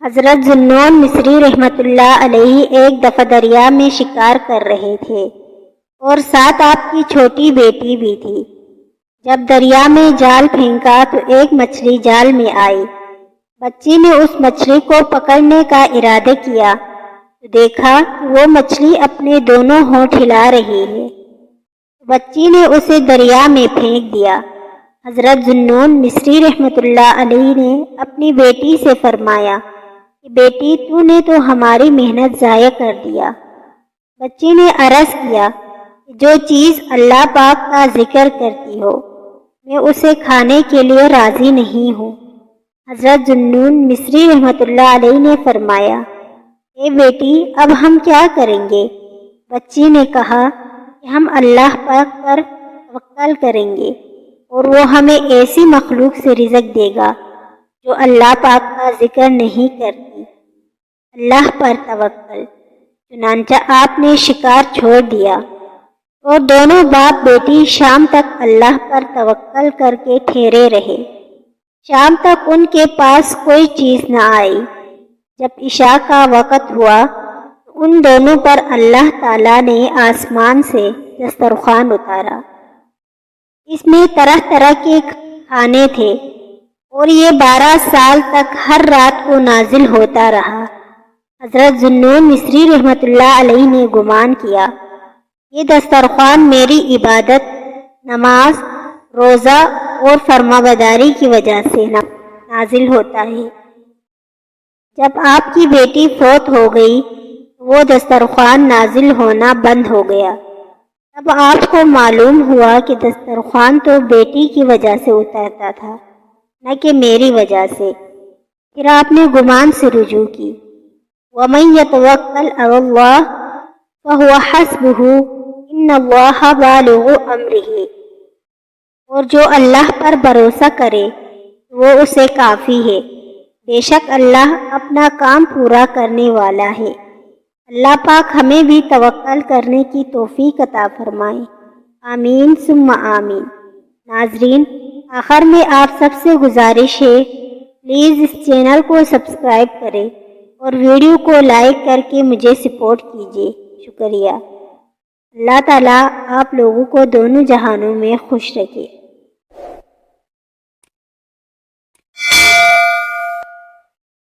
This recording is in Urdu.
حضرت ذوالنون مصری رحمۃ اللہ علیہ ایک دفعہ دریا میں شکار کر رہے تھے اور ساتھ آپ کی چھوٹی بیٹی بھی تھی۔ جب دریا میں جال پھینکا تو ایک مچھلی جال میں آئی۔ بچی نے اس مچھلی کو پکڑنے کا ارادہ کیا تو دیکھا کہ وہ مچھلی اپنے دونوں ہونٹ ہلا رہی ہے۔ بچی نے اسے دریا میں پھینک دیا۔ حضرت ذوالنون مصری رحمۃ اللہ علیہ نے اپنی بیٹی سے فرمایا کہ بیٹی تو نے تو ہماری محنت ضائع کر دیا۔ بچی نے عرض کیا کہ جو چیز اللہ پاک کا ذکر کرتی ہو میں اسے کھانے کے لیے راضی نہیں ہوں۔ حضرت ذوالنون مصری رحمۃ اللہ علیہ نے فرمایا اے بیٹی اب ہم کیا کریں گے؟ بچی نے کہا کہ ہم اللہ پاک پر توکل کریں گے اور وہ ہمیں ایسی مخلوق سے رزق دے گا جو اللہ پاک کا ذکر نہیں کرتی۔ اللہ پر توکل۔ چنانچہ آپ نے شکار چھوڑ دیا اور دونوں باپ بیٹی شام تک اللہ پر توکل کر کے ٹھہرے رہے۔ شام تک ان کے پاس کوئی چیز نہ آئی۔ جب عشاء کا وقت ہوا تو ان دونوں پر اللہ تعالیٰ نے آسمان سے دسترخوان اتارا۔ اس میں طرح طرح کے کھانے تھے اور یہ 12 سال تک ہر رات کو نازل ہوتا رہا۔ حضرت ذوالنون مصری رحمۃ اللہ علیہ نے گمان کیا یہ دسترخوان میری عبادت، نماز، روزہ اور فرمانبرداری کی وجہ سے نازل ہوتا ہے۔ جب آپ کی بیٹی فوت ہو گئی وہ دسترخوان نازل ہونا بند ہو گیا۔ تب آپ کو معلوم ہوا کہ دسترخوان تو بیٹی کی وجہ سے اترتا تھا نہ کہ میری وجہ سے۔ پھر آپ نے گمان سے رجوع کی وَمَن يَتَوَکَّلْ عَلَى اللَّهِ فَهُوَ حَسْبُهُ إِنَّ اللَّهَ بَالِغُ أَمْرِهِ، اور جو اللہ پر بھروسہ کرے وہ اسے کافی ہے، بے شک اللہ اپنا کام پورا کرنے والا ہے۔ اللہ پاک ہمیں بھی توکل کرنے کی توفیق عطا فرمائے، آمین ثم آمین۔ ناظرین، آخر میں آپ سب سے گزارش ہے پلیز اس چینل کو سبسکرائب کریں اور ویڈیو کو لائک کر کے مجھے سپورٹ کیجیے، شکریہ۔ اللہ تعالیٰ آپ لوگوں کو دونوں جہانوں میں خوش رکھے۔